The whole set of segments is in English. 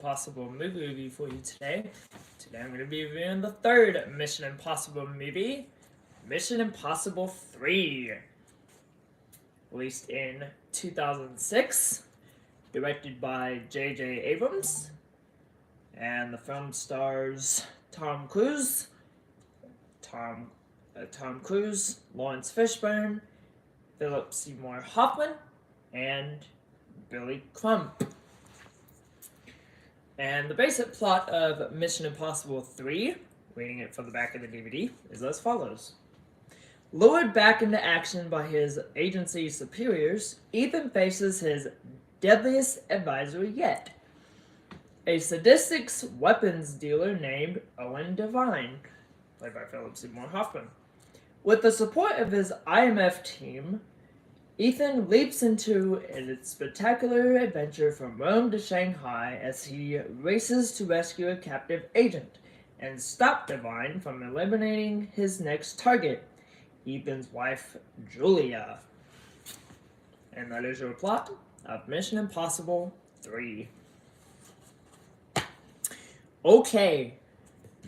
Impossible movie review for you today. Today I'm going to be reviewing the third Mission Impossible movie, Mission Impossible 3. Released in 2006, directed by J.J. Abrams, and the film stars Tom Cruise, Lawrence Fishburne, Philip Seymour Hoffman, and Billy Crump. And the basic plot of Mission Impossible 3, reading it from the back of the DVD, is as follows. Lured back into action by his agency's superiors, Ethan faces his deadliest advisor yet, a sadistic weapons dealer named Owen Devine, played by Philip Seymour Hoffman. With the support of his IMF team, Ethan leaps into a spectacular adventure from Rome to Shanghai as he races to rescue a captive agent and stop Devine from eliminating his next target, Ethan's wife, Julia. And that is your plot of Mission Impossible 3. Okay,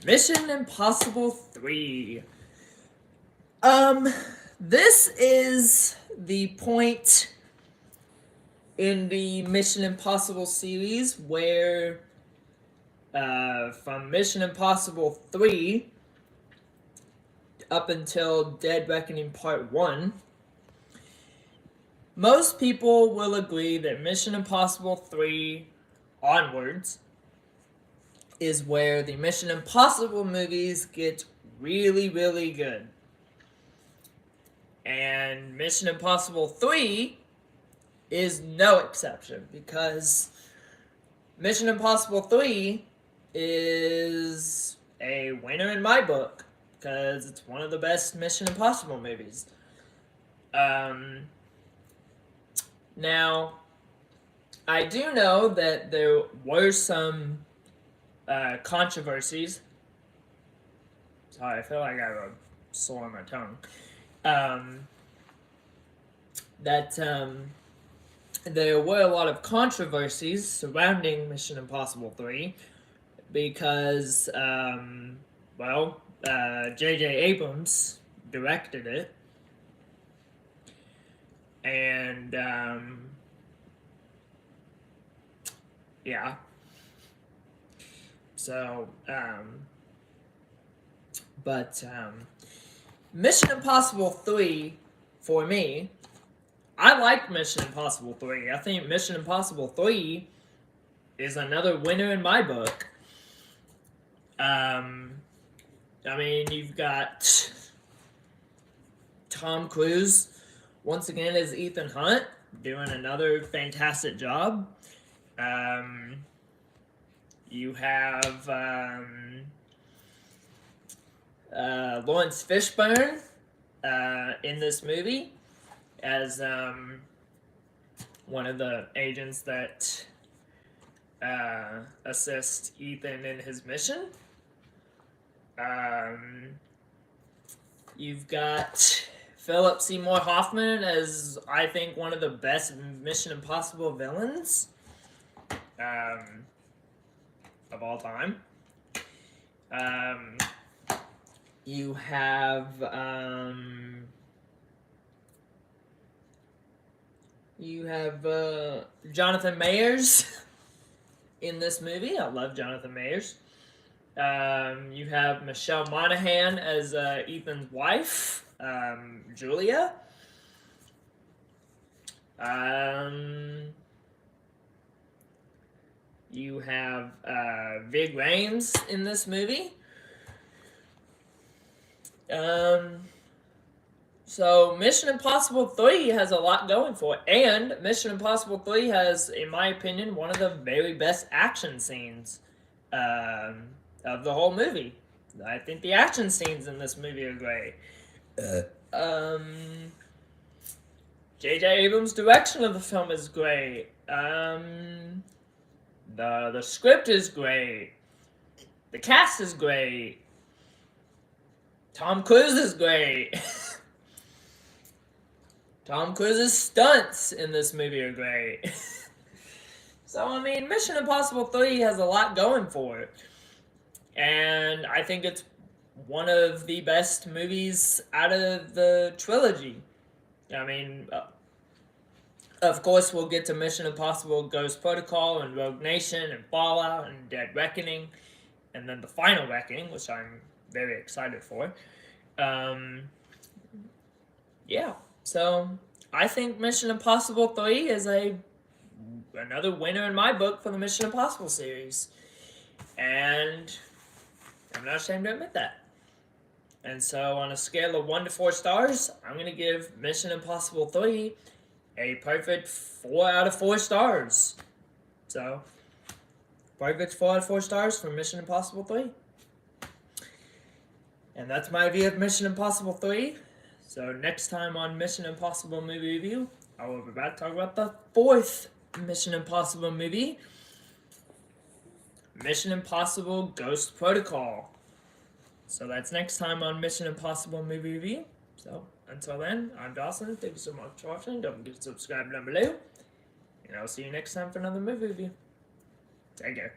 Mission Impossible 3. This is the point in the Mission Impossible series where from Mission Impossible 3 up until Dead Reckoning Part 1, most people will agree that Mission Impossible 3 onwards is where the Mission Impossible movies get really, really good. And Mission Impossible 3 is no exception, because Mission Impossible 3 is a winner in my book, because it's one of the best Mission Impossible movies. Now, I do know that there were some controversies. Sorry, I feel like I have a sore on my tongue. There were a lot of controversies surrounding Mission Impossible 3 because, J.J. Abrams directed it, and, yeah. So, Mission Impossible 3, for me, I like Mission Impossible 3. I think Mission Impossible 3 is another winner in my book. You've got Tom Cruise, once again, as Ethan Hunt, doing another fantastic job. You have Lawrence Fishburne in this movie as one of the agents that assist Ethan in his mission. You've got Philip Seymour Hoffman as, I think, one of the best Mission Impossible villains of all time. You have Jonathan Majors in this movie. I love Jonathan Majors. You have Michelle Monaghan as Ethan's wife, Julia. You have Ving Rhames in this movie. So Mission Impossible 3 has a lot going for it, and Mission Impossible 3 has, in my opinion, one of the very best action scenes of the whole movie. I think the action scenes in this movie are great. J.J. Abrams' direction of the film is great. The script is great. The cast is great. Tom Cruise is great. Tom Cruise's stunts in this movie are great. So, I mean, Mission Impossible 3 has a lot going for it. And I think it's one of the best movies out of the trilogy. I mean, of course, we'll get to Mission Impossible Ghost Protocol and Rogue Nation and Fallout and Dead Reckoning, and then the final Reckoning, which I'm very excited for. Yeah, so I think Mission Impossible 3 is another winner in my book for the Mission Impossible series. And I'm not ashamed to admit that. And so, on a scale of 1 to 4 stars, I'm going to give Mission Impossible 3 a perfect 4 out of 4 stars. So, perfect 4 out of 4 stars for Mission Impossible 3. And that's my review of Mission Impossible 3. So, next time on Mission Impossible Movie Review, I will be about to talk about the 4th Mission Impossible movie, Mission Impossible Ghost Protocol. So that's next time on Mission Impossible Movie Review. So until then, I'm Dawson. Thank you so much for watching. Don't forget to subscribe down below. And I'll see you next time for another movie review. Take care.